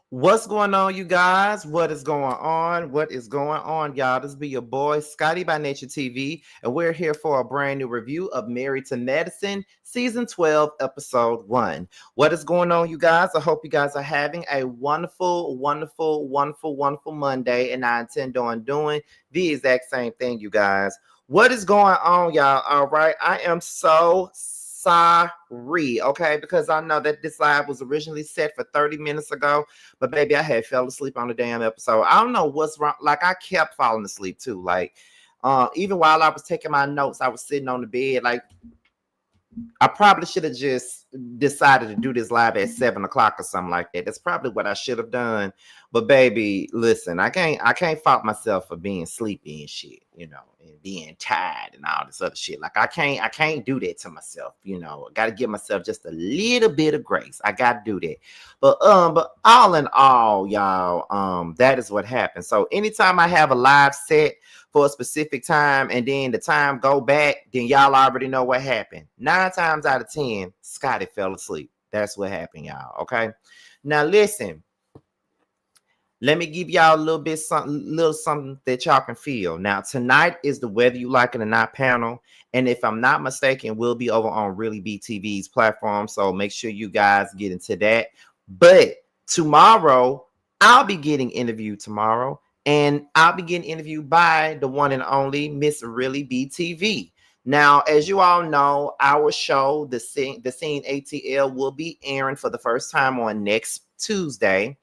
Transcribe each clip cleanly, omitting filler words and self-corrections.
What's going on, you guys? What is going on? What is going on, y'all? This be your boy, Scotty by Nature TV, and we're here for a brand new review of Married to Medicine, Season 12, Episode 1. What is going on, you guys? I hope you guys are having a wonderful Monday, and I intend on doing the exact same thing, you guys. What is going on, y'all? All right, I am so sorry, okay, because I know that this live was originally set for 30 minutes ago. But baby, I had fell asleep on the damn episode. I don't know what's wrong. Like I kept falling asleep too. Like even while I was taking my notes, I was sitting on the bed. Like I probably should have just decided to do this live at 7 o'clock or something like that. That's probably what I should have done. But baby, listen, I can't fault myself for being sleepy and shit, and being tired and all this other shit. Like I can't do that to myself, I gotta give myself just a little bit of grace. I gotta do that. But all in all, y'all, that is what happened. So anytime I have a live set for a specific time and then the time go back, then y'all already know what happened. 9 times out of 10, Scotty fell asleep. That's what happened, y'all. Okay. Now listen, let me give y'all a little something that y'all can feel. Now, tonight is the Whether You Like It or Not panel. And if I'm not mistaken, we'll be over on Really BTV's platform. So make sure you guys get into that. But tomorrow, I'll be getting interviewed tomorrow. And I'll be getting interviewed by the one and only Miss Really BTV. Now, as you all know, our show, The Scene ATL, will be airing for the first time on next Tuesday.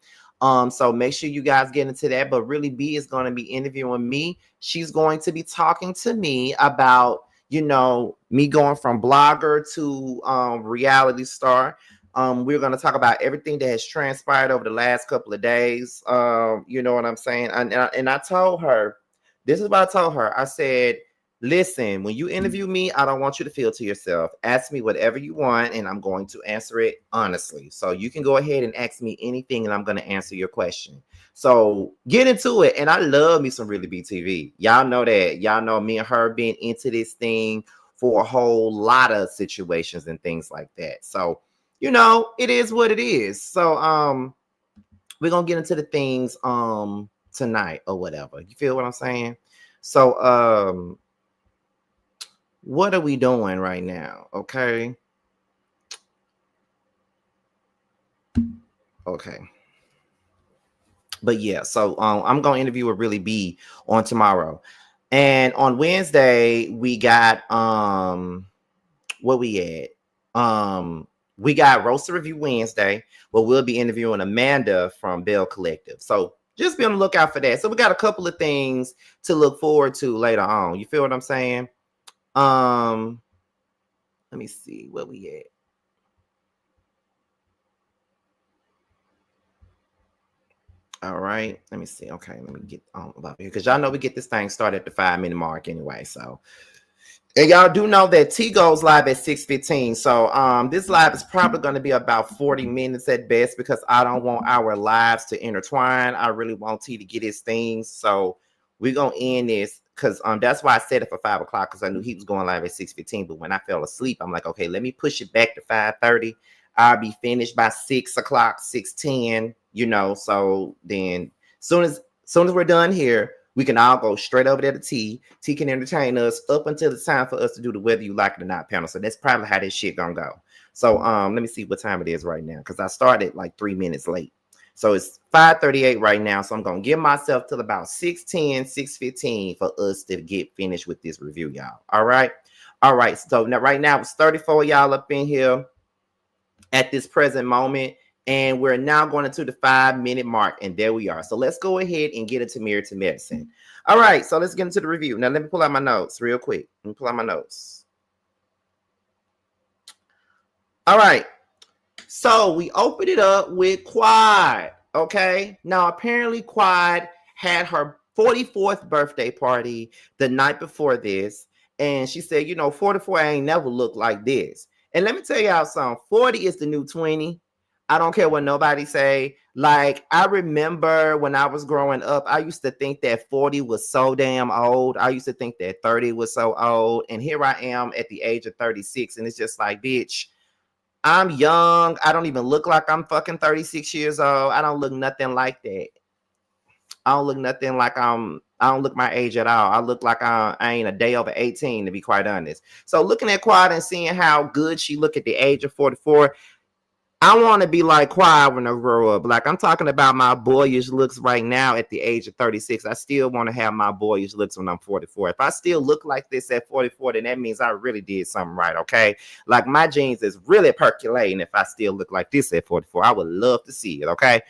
So make sure you guys get into that. But Really B is going to be interviewing me. She's going to be talking to me about, me going from blogger to reality star. We're going to talk about everything that has transpired over the last couple of days. You know what I'm saying? And I told her, this is what I told her. I said, listen, when you interview me, I don't want you to feel to yourself. Ask me whatever you want, and I'm going to answer it honestly. So you can go ahead and ask me anything, and I'm going to answer your question. So get into it. And I love me some Really BTV. Y'all know that. Y'all know me and her being into this thing for a whole lot of situations and things like that. So, it is what it is. So we're gonna get into the things tonight or whatever. You feel what I'm saying? So what are we doing right now? Okay. But yeah, so I'm gonna interview with Really B on tomorrow. And on Wednesday, we got what we at? We got Roaster Review Wednesday, where we'll be interviewing Amanda from Bell Collective. So just be on the lookout for that. So we got a couple of things to look forward to later on. You feel what I'm saying? Let me see where we at. All right, let me see. Okay, let me get on about here because y'all know we get this thing started at the 5-minute mark anyway. So, and y'all do know that T goes live at 6:15. So, this live is probably going to be about 40 minutes at best because I don't want our lives to intertwine. I really want T to get his things. So, we're gonna end this because that's why I set it for 5 o'clock because I knew he was going live at 6:15. But when I fell asleep, I'm like, okay, let me push it back to 5:30. I'll be finished by 6 o'clock, 6:10. So then soon as we're done here, we can all go straight over there to T. T can entertain us up until it's time for us to do the Whether You Like It or Not panel. So that's probably how this shit gonna go. So let me see what time it is right now because I started like 3 minutes late. So it's 5:38 right now. So I'm gonna give myself till about 6:10, 6:15 for us to get finished with this review, y'all. All right. So now right now it's 34 y'all up in here at this present moment. And we're now going into the 5-minute mark. And there we are. So let's go ahead and get into Married to Medicine. All right. So let's get into the review. Now, let me pull out my notes real quick. All right. So we opened it up with Quad. Okay. Now, apparently, Quad had her 44th birthday party the night before this. And she said, 44 ain't never looked like this. And let me tell y'all something. 40 is the new 20. I don't care what nobody say. Like, I remember when I was growing up, I used to think that 40 was so damn old. I used to think that 30 was so old. And here I am at the age of 36. And it's just like, bitch, I'm young. I don't even look like I'm fucking 36 years old. I don't look nothing like that. I don't look nothing like I don't look my age at all. I look like I ain't a day over 18, to be quite honest. So looking at Quad and seeing how good she look at the age of 44, I want to be like Quad when I grow up. Like, I'm talking about my boyish looks right now at the age of 36. I still want to have my boyish looks when I'm 44. If I still look like this at 44, then that means I really did something right, okay? Like, my genes is really percolating if I still look like this at 44. I would love to see it, okay?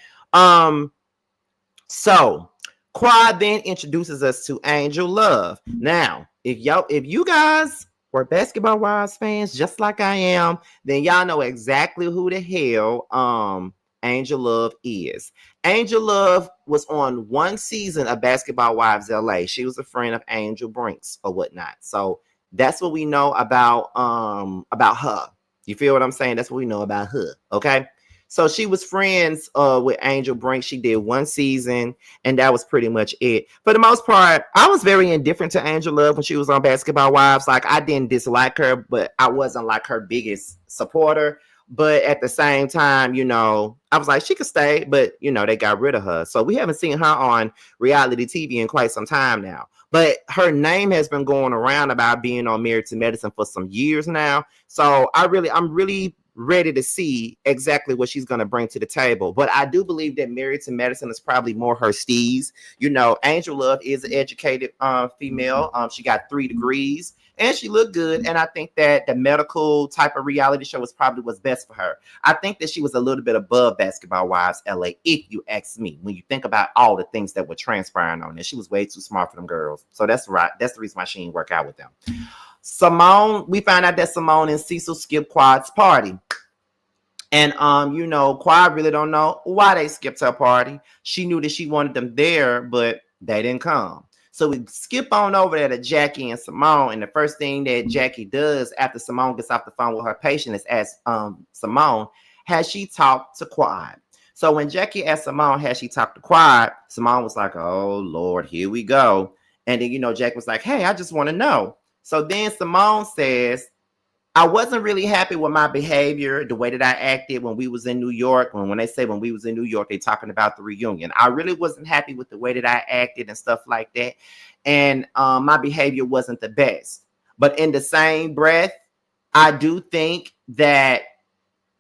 So Quad then introduces us to Angel Love. Now, if you guys were Basketball Wives fans just like I am, then y'all know exactly who the hell Angel Love is. Angel Love was on one season of Basketball Wives LA. She was a friend of Angel Brinks or whatnot. So that's what we know about her. You feel what I'm saying? That's what we know about her. Okay. So she was friends with Angel Brink. She did one season, and that was pretty much it. For the most part, I was very indifferent to Angel Love when she was on Basketball Wives. Like, I didn't dislike her, but I wasn't like her biggest supporter. But at the same time, I was like, she could stay, but they got rid of her. So we haven't seen her on reality TV in quite some time now. But her name has been going around about being on Married to Medicine for some years now. So I'm really ready to see exactly what she's going to bring to the table. But I do believe that Married to Medicine is probably more her steez. Angel Love is an educated female. She got 3 degrees and she looked good. And I think that the medical type of reality show was probably what's best for her. I think that she was a little bit above Basketball Wives LA, if you ask me. When you think about all the things that were transpiring on there, she was way too smart for them girls. So that's right. That's the reason why she didn't work out with them. Simone, we found out that Simone and Cecil skipped Quad's party. And Quad really don't know why they skipped her party. She knew that she wanted them there, but they didn't come. So we skip on over there to Jackie and Simone. And the first thing that Jackie does after Simone gets off the phone with her patient is ask Simone, has she talked to Quad? So when Jackie asked Simone, has she talked to Quad? Simone was like, oh, Lord, here we go. And then, Jackie was like, hey, I just want to know. So then Simone says, I wasn't really happy with my behavior, the way that I acted when we was in New York. When they say when we was in New York, they're talking about the reunion. I really wasn't happy with the way that I acted and stuff like that. And my behavior wasn't the best. But in the same breath, I do think that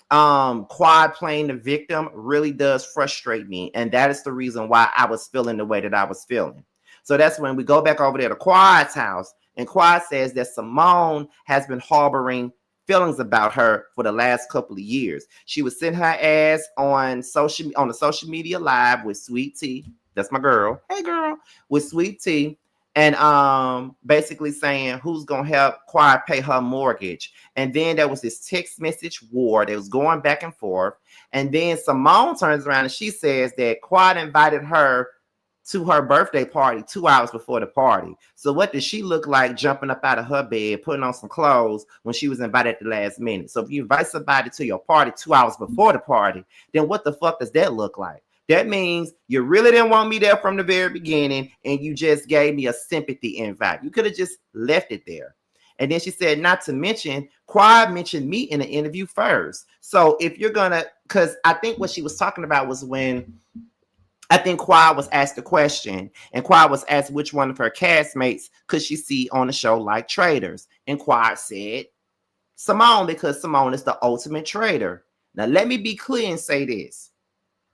Quad playing the victim really does frustrate me. And that is the reason why I was feeling the way that I was feeling. So that's when we go back over there to Quad's house. And Quad says that Simone has been harboring feelings about her for the last couple of years. She was sitting her ass on the social media live with Sweet Tea. That's my girl. Hey, girl. With Sweet Tea. And basically saying who's going to help Quad pay her mortgage. And then there was this text message war that was going back and forth. And then Simone turns around and she says that Quad invited her to her birthday party 2 hours before the party. So what does she look like jumping up out of her bed, putting on some clothes when she was invited at the last minute? So if you invite somebody to your party 2 hours before the party, then what the fuck does that look like? That means you really didn't want me there from the very beginning and you just gave me a sympathy invite. You could have just left it there. And then she said, not to mention, Quad mentioned me in the interview first. So if you're because I think what she was talking about was when I think Quad was asked a question, and Quad was asked which one of her castmates could she see on the show like traitors. And Quad said Simone, because Simone is the ultimate traitor. Now, let me be clear and say this.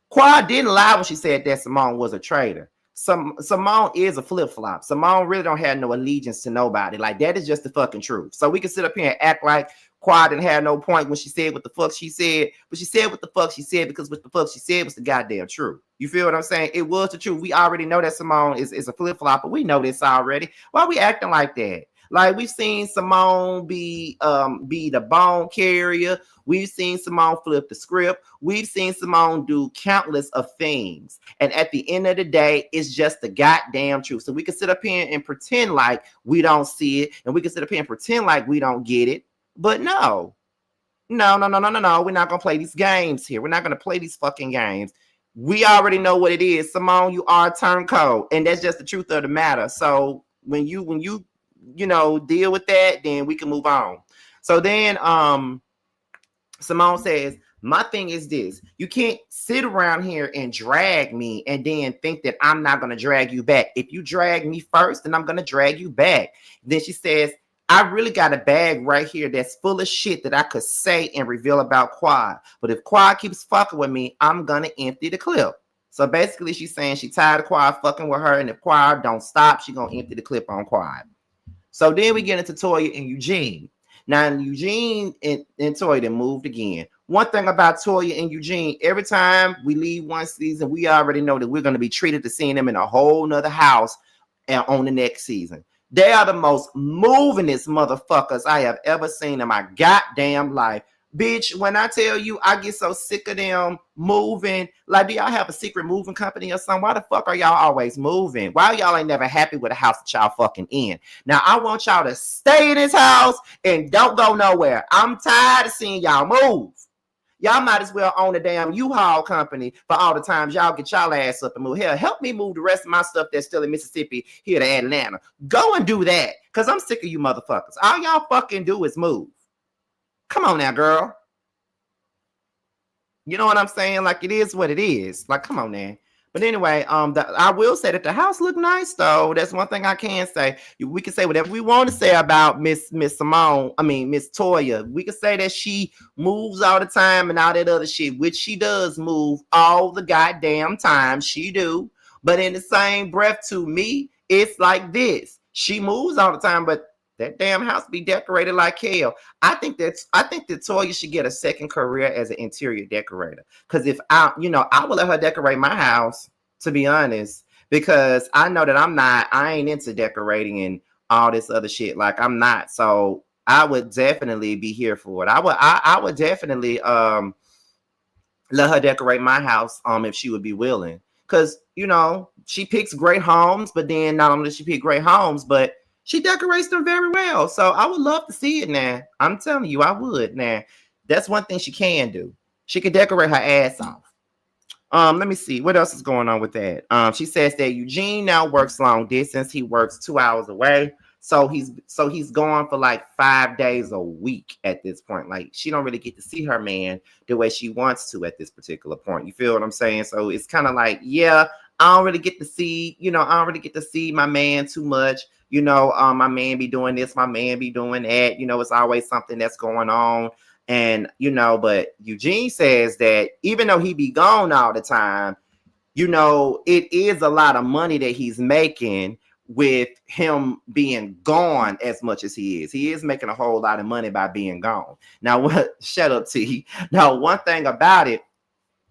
Quad didn't lie when she said that Simone was a traitor. Simone is a flip-flop. Simone really don't have no allegiance to nobody. Like, that is just the fucking truth. So we can sit up here and act like Quad didn't have no point when she said what the fuck she said, but she said what the fuck she said because what the fuck she said was the goddamn truth. You feel what I'm saying? It was the truth. We already know that Simone is a flip-flopper. We know this already. Why are we acting like that? Like, we've seen Simone be the bone carrier. We've seen Simone flip the script. We've seen Simone do countless of things. And at the end of the day, it's just the goddamn truth. So we can sit up here and pretend like we don't see it. And we can sit up here and pretend like we don't get it. But no. We're not going to play these games here. We're not going to play these fucking games. We already know what it is. Simone, you are a turncoat. And that's just the truth of the matter. So when you deal with that, then we can move on. So then Simone says, my thing is this. You can't sit around here and drag me and then think that I'm not going to drag you back. If you drag me first, then I'm going to drag you back. Then she says, I really got a bag right here that's full of shit that I could say and reveal about Quad. But if Quad keeps fucking with me, I'm going to empty the clip. So basically, she's saying she tired of Quad fucking with her. And if Quad don't stop, she going to empty the clip on Quad. So then we get into Toya and Eugene. Now, Eugene and Toya then moved again. One thing about Toya and Eugene, every time we leave one season, we already know that we're going to be treated to seeing them in a whole nother house on the next season. They are the most movingest motherfuckers I have ever seen in my goddamn life. Bitch, when I tell you I get so sick of them moving, like, do y'all have a secret moving company or something? Why the fuck are y'all always moving? Why y'all ain't never happy with the house that y'all fucking in? Now, I want y'all to stay in this house and don't go nowhere. I'm tired of seeing y'all move. Y'all might as well own a damn U-Haul company for all the times y'all get y'all ass up and move. Hell, help me move the rest of my stuff that's still in Mississippi here to Atlanta. Go and do that, because I'm sick of you motherfuckers. All y'all fucking do is move. Come on now, girl. You know what I'm saying? Like, it is what it is. Like, come on now. But anyway, I will say that the house looked nice, though. That's one thing I can say. We can say whatever we want to say about Miss Simone. I mean, Miss Toya. We can say that she moves all the time and all that other shit, which she does move all the goddamn time. She do. But in the same breath, to me, it's like this. She moves all the time, but that damn house be decorated like hell. I think that Toya should get a second career as an interior decorator. Because if I will let her decorate my house, to be honest, because I know that I ain't into decorating and all this other shit. Like, I'm not. So I would definitely be here for it. I would definitely let her decorate my house if she would be willing. Because, she picks great homes, but then not only does she pick great homes, but she decorates them very well. So I would love to see it now. I'm telling you, I would now. That's one thing she can do. She could decorate her ass off. Let me see. What else is going on with that? She says that Eugene now works long distance. He works 2 hours away. So he's gone for like 5 days a week at this point. Like, she don't really get to see her man the way she wants to at this particular point. You feel what I'm saying? So it's kind of like, yeah, I don't really get to see, my man too much. My man be doing this, my man be doing that. It's always something that's going on. And, but Eugene says that even though he be gone all the time, it is a lot of money that he's making with him being gone as much as he is. He is making a whole lot of money by being gone. Now, shut up, T. Now, one thing about it,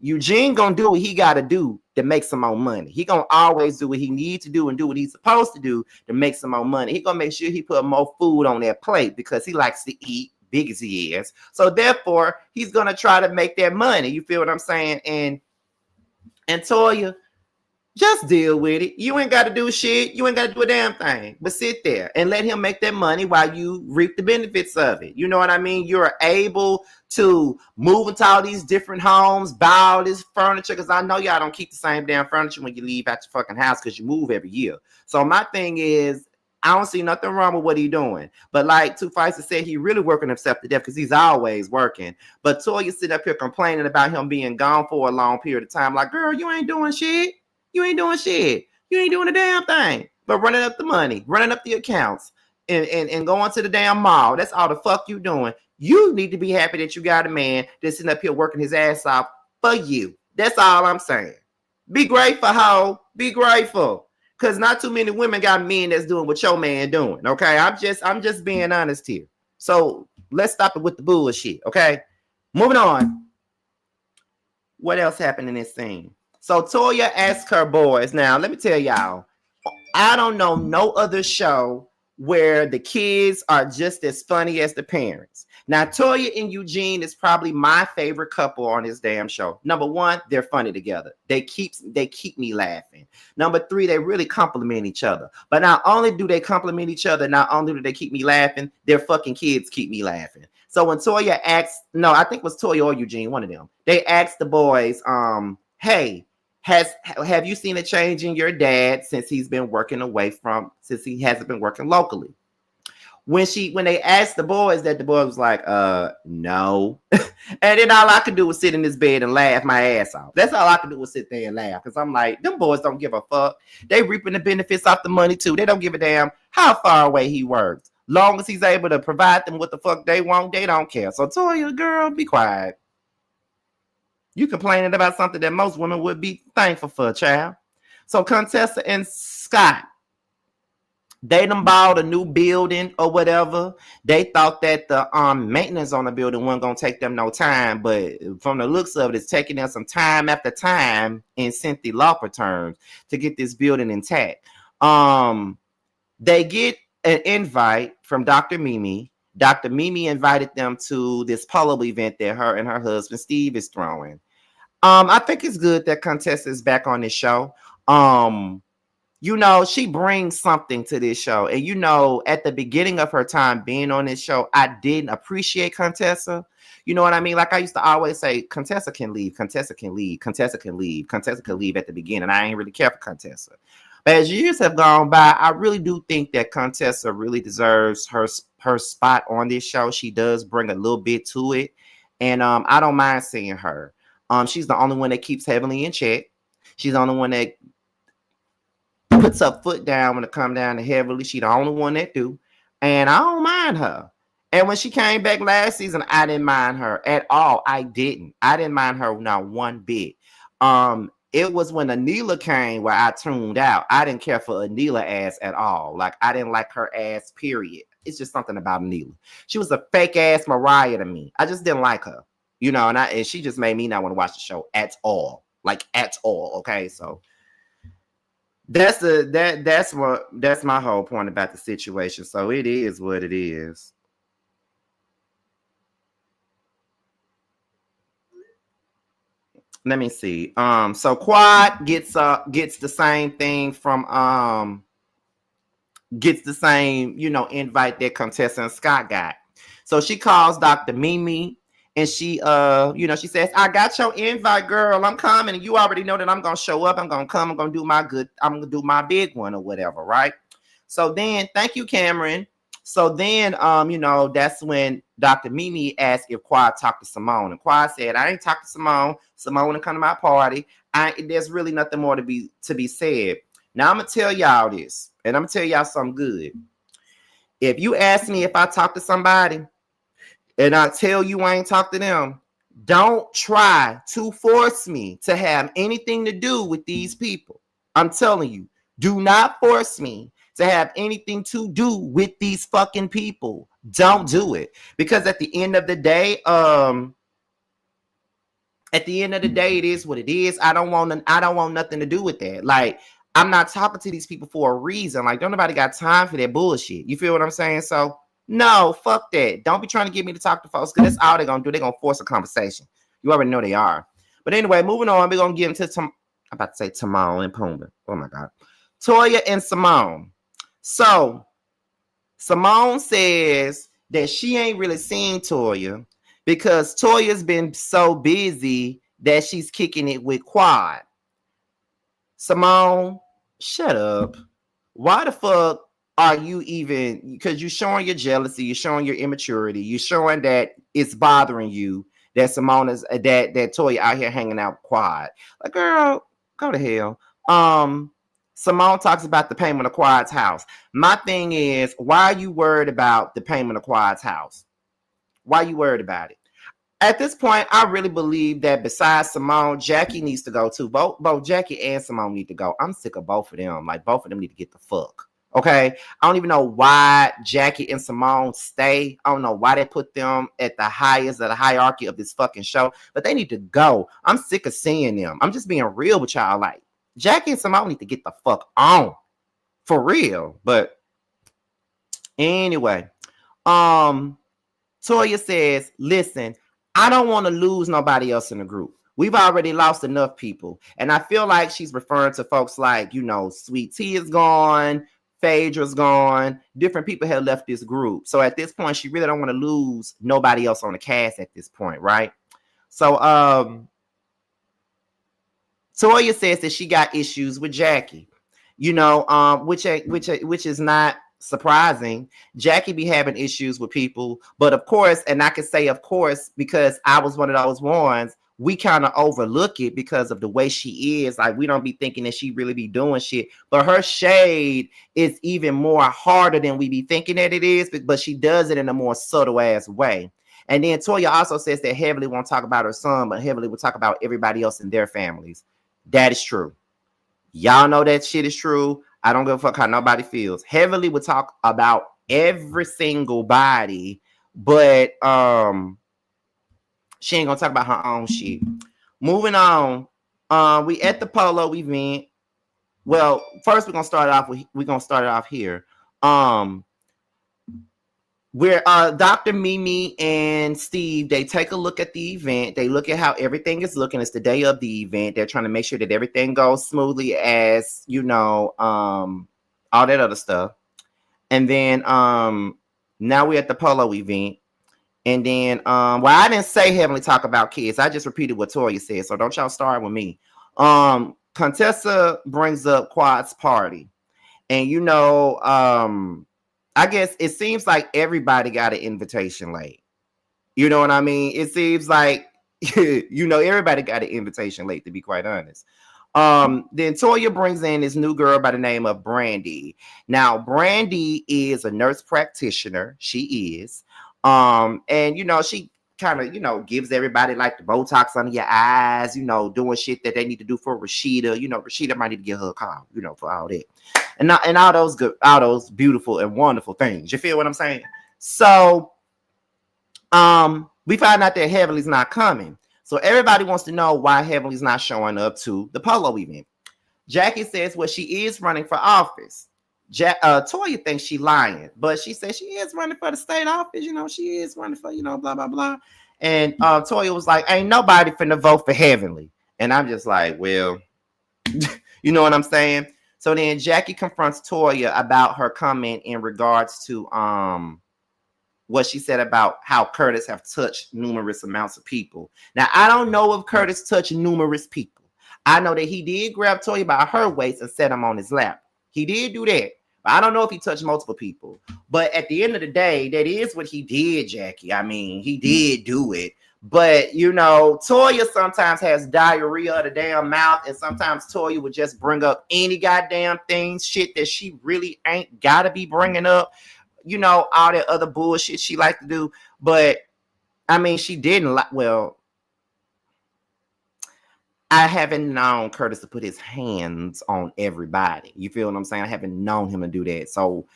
Eugene gonna do what he gotta do to make some more money. He gonna always do what he needs to do and do what he's supposed to do to make some more money. He gonna make sure he put more food on that plate because he likes to eat, big as he is. So therefore, he's gonna try to make that money. You feel what I'm saying? And Toya, just deal with it. You ain't got to do shit. You ain't got to do a damn thing. But sit there and let him make that money while you reap the benefits of it. You know what I mean? You're able to move into all these different homes, buy all this furniture, because I know y'all don't keep the same damn furniture when you leave out your fucking house because you move every year. So my thing is, I don't see nothing wrong with what he's doing. But like Two Feisty said, he really working himself to death because he's always working. But Toya sit up here complaining about him being gone for a long period of time. Like, girl, you ain't doing shit. You ain't doing shit. You ain't doing a damn thing. But running up the money, running up the accounts, and going to the damn mall. That's all the fuck you doing. You need to be happy that you got a man that's sitting up here working his ass off for you. That's all I'm saying. Be grateful, ho. Be grateful. Because not too many women got men that's doing what your man doing. Okay. I'm just being honest here. So let's stop it with the bullshit. Okay. Moving on. What else happened in this scene? So Toya asked her boys. Now, let me tell y'all, I don't know no other show where the kids are just as funny as the parents. Now, Toya and Eugene is probably my favorite couple on this damn show. Number one, they're funny together. They keep me laughing. Number three, they really compliment each other. But not only do they compliment each other, not only do they keep me laughing, their fucking kids keep me laughing. So when Toya asked, no, I think it was Toya or Eugene, one of them, they asked the boys, hey, have you seen a change in your dad since he hasn't been working locally? when they asked the boys that, the boy was like, no. And then all I could do was sit in this bed and laugh my ass off. That's all I could do was sit there and laugh. Because I'm like, them boys don't give a fuck. They reaping the benefits off the money too. They don't give a damn how far away he works. Long as he's able to provide them what the fuck they want, they don't care. So Toya, girl, be quiet. You complaining about something that most women would be thankful for, child. So Contessa and Scott, they done bought a new building or whatever. They thought that the maintenance on the building wasn't going to take them no time. But from the looks of it, it's taking them some time after time in Cynthia Lauper terms to get this building intact. They get an invite from Dr. Mimi. Dr. Mimi invited them to this polo event that her and her husband Steve is throwing. I think it's good that Contessa is back on this show. You know, she brings something to this show. And, you know, at the beginning of her time being on this show, I didn't appreciate Contessa. You know what I mean? Like I used to always say, Contessa can leave, Contessa can leave, Contessa can leave, Contessa can leave at the beginning. I ain't really care for Contessa. But as years have gone by, I really do think that Contessa really deserves her spot on this show. She does bring a little bit to it. And I don't mind seeing her. She's the only one that keeps heavily in check. She's the only one that puts her foot down when it comes down to heavily. She the only one that do. And I don't mind her. And when she came back last season, I didn't mind her at all. I didn't mind her not one bit. It was when Anila came where I tuned out. I didn't care for Anila ass at all. Like, I didn't like her ass, period. It's just something about Anila. She was a fake ass Mariah to me. I just didn't like her. You know, and she just made me not want to watch the show at all. Like, at all. Okay, so that's my whole point about the situation. So it is what it is. Let me see. So Quad gets the same thing from gets the same, you know, invite that Contessa and Scott got. So she calls Dr. Mimi and she you know, she says, I got your invite, girl. I'm coming. And you already know that I'm gonna show up. I'm gonna come, I'm gonna do my big one or whatever, right? So then, thank you, Cameron. So then, you know, that's when Dr. Mimi asked if Quad talked to Simone. And Quad said, I ain't talked to Simone. Simone wanna come to my party. There's really nothing more to be said. Now I'm gonna tell y'all this, and I'm gonna tell y'all something good. If you ask me if I talk to somebody, and I tell you I ain't talked to them, don't try to force me to have anything to do with these people. I'm telling you, do not force me to have anything to do with these fucking people. Don't do it. Because at the end of the day, it is what it is. I don't want nothing to do with that. Like, I'm not talking to these people for a reason. Like, don't nobody got time for that bullshit. You feel what I'm saying? So, no, fuck that. Don't be trying to get me to talk to folks, because that's all they're going to do. They're going to force a conversation. You already know they are. But anyway, moving on, we're going to get into I'm about to say Timon and Pumbaa. Oh, my God. Toya and Simone. So, Simone says that she ain't really seen Toya because Toya's been so busy that she's kicking it with Quad. Simone, shut up. Why the fuck are you even, because you're showing your jealousy, you're showing your immaturity, you're showing that it's bothering you that Simone is that Toya out here hanging out with Quad. Like, girl, go to hell. Simone talks about the payment of Quad's house. My thing is, why are you worried about the payment of Quad's house? Why are you worried about it? At this point, I really believe that besides Simone, Jackie needs to go too. Both Jackie and Simone need to go. I'm sick of both of them. Like, both of them need to get the fuck. Okay? I don't even know why Jackie and Simone stay. I don't know why they put them at the highest of the hierarchy of this fucking show. But they need to go. I'm sick of seeing them. I'm just being real with y'all. Like, Jackie and Simone need to get the fuck on. For real. But anyway. Toya says, listen, I don't want to lose nobody else in the group. We've already lost enough people. And I feel like she's referring to folks like, you know, Sweet Tea is gone, Phaedra's gone. Different people have left this group. So at this point, she really don't want to lose nobody else on the cast at this point, right? So Toya says that she got issues with Jackie, you know, which is not surprising. Jackie be having issues with people, but of course, and I can say of course because I was one of those ones. We kind of overlook it because of the way she is. Like we don't be thinking that she really be doing shit, but her shade is even more harder than we be thinking that it is. But she does it in a more subtle ass way. And then Toya also says that Heavenly won't talk about her son, but Heavenly will talk about everybody else in their families. That is true. Y'all know that shit is true. I don't give a fuck how nobody feels. Heavenly would talk about every single body, but she ain't gonna talk about her own shit. Moving on. We at the polo event. Well, first we're gonna start it off here. Where Dr. Mimi and Steve, they take a look at the event. They look at how everything is looking. It's the day of the event. They're trying to make sure that everything goes smoothly as, you know, all that other stuff. And then now we're at the polo event. And then, well, I didn't say Heavenly talk about kids. I just repeated what Toya said. So don't y'all start with me. Contessa brings up Quad's party. And, you know, I guess it seems like everybody got an invitation late. You know what I mean? It seems like, you know, everybody got an invitation late, to be quite honest. Then Toya brings in this new girl by the name of Brandy. Now, Brandy is a nurse practitioner. She is. And, you know, she kind of, you know, gives everybody like the Botox under your eyes, you know, doing shit that they need to do for Rashida. You know, Rashida might need to get her a call, you know, for all that. And all those good, all those beautiful and wonderful things. You feel what I'm saying? So, we find out that Heavenly's not coming. So everybody wants to know why Heavenly's not showing up to the polo event. Jackie says, well, she is running for office. Toya thinks she's lying, but she says she is running for the state office. You know, she is running for, you know, blah, blah, blah. And Toya was like, ain't nobody finna vote for Heavenly. And I'm just like, well, you know what I'm saying? So then Jackie confronts Toya about her comment in regards to what she said about how Curtis have touched numerous amounts of people. Now, I don't know if Curtis touched numerous people. I know that he did grab Toya by her waist and set him on his lap. He did do that. But I don't know if he touched multiple people. But at the end of the day, that is what he did, Jackie. I mean, he did do it. But, you know, Toya sometimes has diarrhea of the damn mouth. And sometimes Toya would just bring up any goddamn thing, shit that she really ain't got to be bringing up. You know, all that other bullshit she liked to do. But, I mean, she didn't like, well, I haven't known Curtis to put his hands on everybody. You feel what I'm saying? I haven't known him to do that. So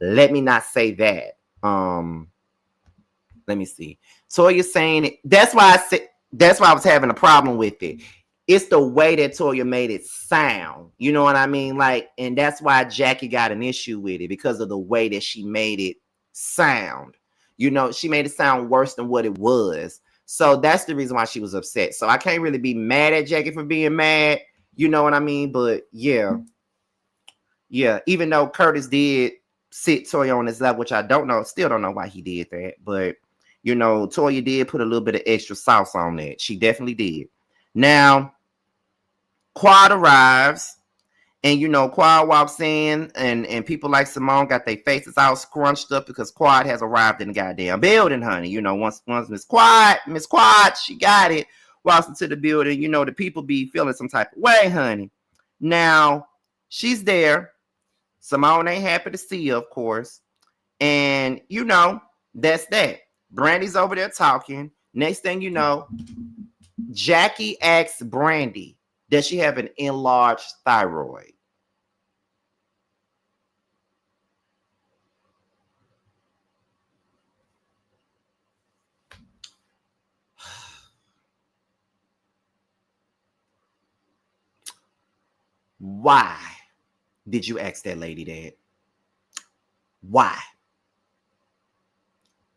let me not say that. Let me see. Toya saying it. That's why I was having a problem with it. It's the way that Toya made it sound. You know what I mean? Like, and that's why Jackie got an issue with it, because of the way that she made it sound. You know, she made it sound worse than what it was. So that's the reason why she was upset. So I can't really be mad at Jackie for being mad. You know what I mean? But yeah. Yeah. Even though Curtis did sit Toya on his lap, which I still don't know why he did that. But, you know, Toya did put a little bit of extra sauce on that. She definitely did. Now, Quad arrives. And, you know, Quad walks in and people like Simone got their faces all scrunched up because Quad has arrived in the goddamn building, honey. You know, once Miss Quad, she got it, walks into the building, you know, the people be feeling some type of way, honey. Now, she's there. Simone ain't happy to see her, of course. And, you know, that's that. Brandy's over there talking. Next thing you know, Jackie asks Brandy, does she have an enlarged thyroid? Why did you ask that lady that? Why?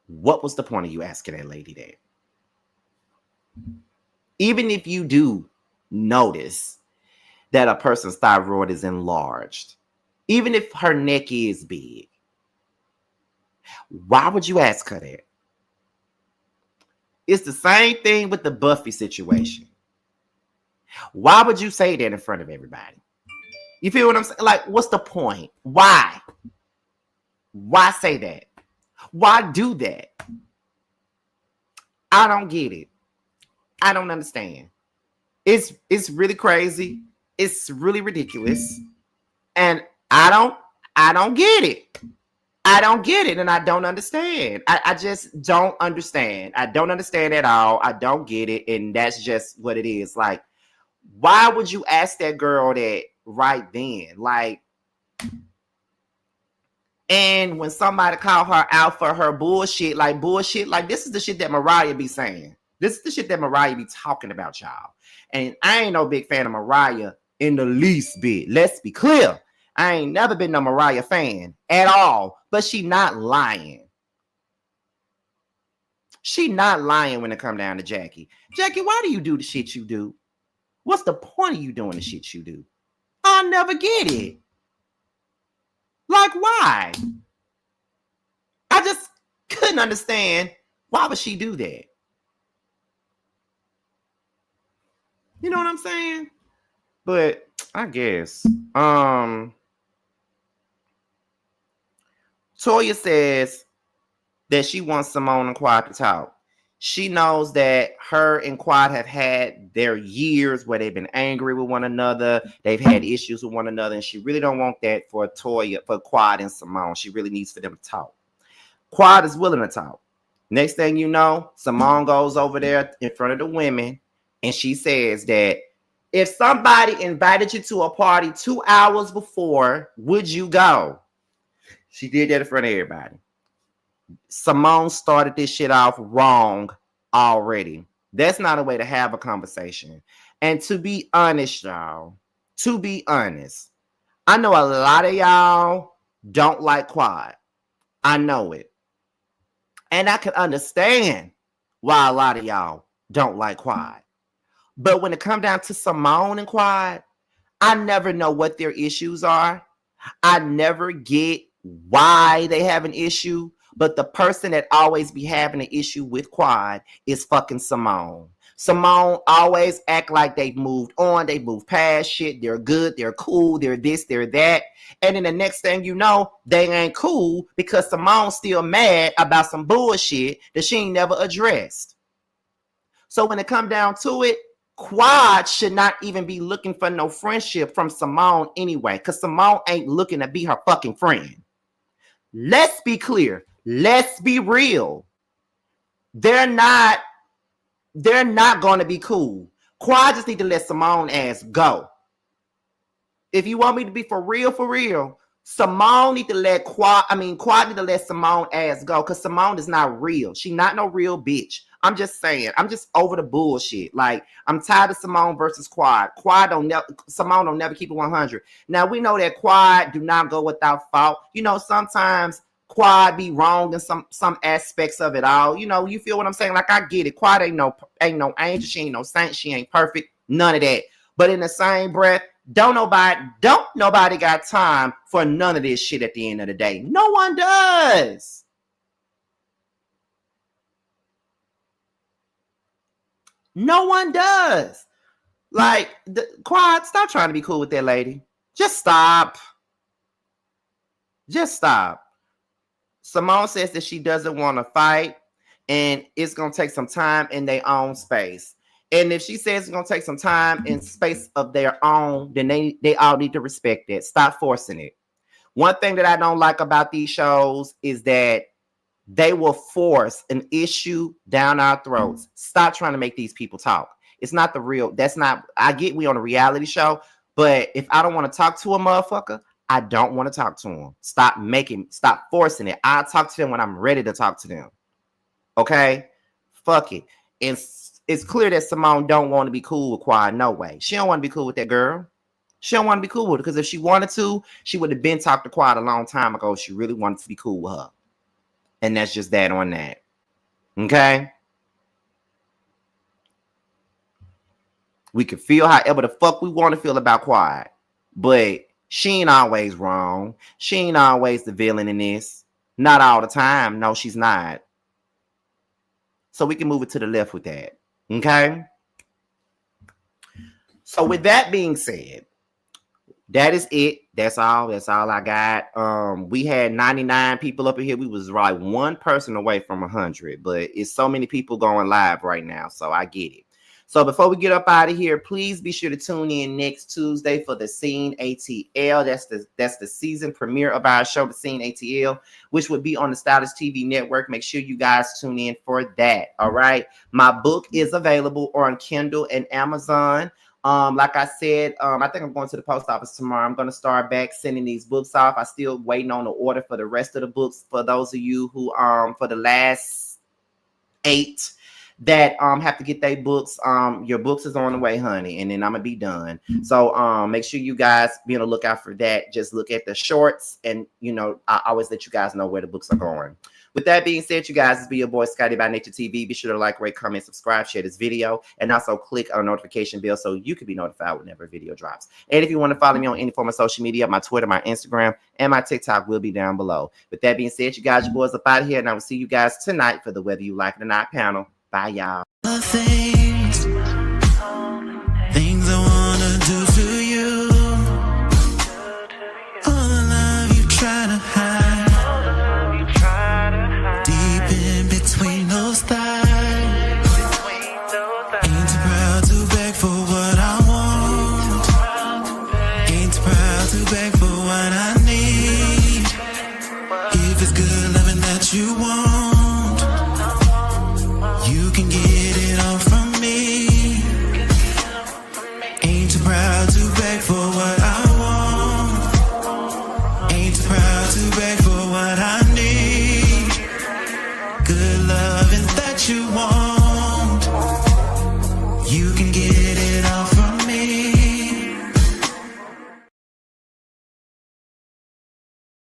What was the point of you asking that lady that? Even if you do notice that a person's thyroid is enlarged, even if her neck is big, why would you ask her that? It's the same thing with the Buffy situation. Why would you say that in front of everybody? You feel what I'm saying? Like, what's the point? Why? Why say that? Why do that? I don't get it. I don't understand. It's really crazy. It's really ridiculous. And I don't get it. I don't get it, and I don't understand. I just don't understand. I don't understand at all. I don't get it, and that's just what it is. Like, why would you ask that girl that right then? Like, and when somebody call her out for her bullshit, like this is the shit that Mariah be saying. This is the shit that Mariah be talking about, y'all. And I ain't no big fan of Mariah in the least bit. Let's be clear. I ain't never been no Mariah fan at all, but she not lying. She not lying when it come down to Jackie. Jackie, why do you do the shit you do? What's the point of you doing the shit you do? I'll never get it. Like, why? I just couldn't understand why would she do that? You know what I'm saying? But I guess. Toya says that she wants Simone and Quad to talk. She knows that her and Quad have had their years where they've been angry with one another. They've had issues with one another, and she really don't want that for Quad and Simone. She really needs for them to talk. Quad is willing to talk. Next thing you know, Simone goes over there in front of the women, and she says that if somebody invited you to a party 2 hours before, would you go? She did that in front of everybody. Simone started this shit off wrong already. That's not a way to have a conversation. And to be honest, y'all, I know a lot of y'all don't like Quad. I know it. And I can understand why a lot of y'all don't like Quad. But when it comes down to Simone and Quad, I never know what their issues are. I never get why they have an issue. But the person that always be having an issue with Quad is fucking Simone. Simone always act like they've moved on. They moved past shit. They're good. They're cool. They're this. They're that. And then the next thing you know, they ain't cool because Simone's still mad about some bullshit that she ain't never addressed. So when it come down to it, Quad should not even be looking for no friendship from Simone anyway, because Simone ain't looking to be her fucking friend. Let's be clear. Let's be real. They're not going to be cool. Quad just need to let Simone ass go. If you want me to be for real, Simone need to let Quad need to let Simone ass go because Simone is not real. She not no real bitch. I'm just saying. I'm just over the bullshit. Like, I'm tired of Simone versus Quad. Simone don't never keep it 100. Now, we know that Quad do not go without fault. You know, sometimes Quad be wrong in some aspects of it all. You know, you feel what I'm saying? Like, I get it. Quad ain't no angel. She ain't no saint. She ain't perfect. None of that. But in the same breath, don't nobody got time for none of this shit at the end of the day. No one does. No one does. Like, Quad, stop trying to be cool with that lady. Just stop. Simone says that she doesn't want to fight and it's going to take some time in their own space. And if she says it's going to take some time in space of their own, then they all need to respect it. Stop forcing it. One thing that I don't like about these shows is that they will force an issue down our throats. Stop trying to make these people talk. It's not the real. I get we on a reality show, but if I don't want to talk to a motherfucker, I don't want to talk to him. Stop forcing it. I'll talk to them when I'm ready to talk to them. Okay? Fuck it. It's clear that Simone don't want to be cool with Quad. No way. She don't want to be cool with that girl. She don't want to be cool with her because if she wanted to, she would have been talked to Quad a long time ago. She really wanted to be cool with her. And that's just that on that. Okay? We can feel however the fuck we want to feel about Quad. But she ain't always wrong. She ain't always the villain in this. Not all the time. No, she's not. So we can move it to the left with that. Okay? So with that being said, that is it That's all. That's all I got. We had 99 people up in here. We was like one person away from 100, but it's so many people going live right now, so I get it. So before we get up out of here, please be sure to tune in next Tuesday for the Scene ATL. That's the season premiere of our show, the Scene ATL, which would be on the Stylish TV network. Make sure you guys tune in for that. All right. My book is available on Kindle and Amazon. Like I said, I think I'm going to the post office tomorrow. I'm going to start back sending these books off. I still waiting on the order for the rest of the books. For those of you who, for the last 8 that have to get their books, your books is on the way, honey, and then I'm gonna be done. So make sure you guys be on the lookout for that. Just look at the shorts, and I always let you guys know where the books are going. With that being said, you guys, this be your boy Scotty by Nature TV. Be sure to like, rate, comment, subscribe, share this video, and also click on the notification bell so you can be notified whenever a video drops. And if you want to follow me on any form of social media, my Twitter, my Instagram, and my TikTok will be down below. With that being said, you guys, your boys up out of here, and I will see you guys tonight for the Whether You Like It or Not panel. Bye, y'all. Things I wanna do to you. All the love you try to hide, deep in between those thighs. Ain't too proud to beg for what I want. Ain't too proud to beg for what I need. If it's good loving that you want, you can get it all from me. Ain't too proud to beg for what I want. Ain't too proud to beg for what I need. Good loving that you want, you can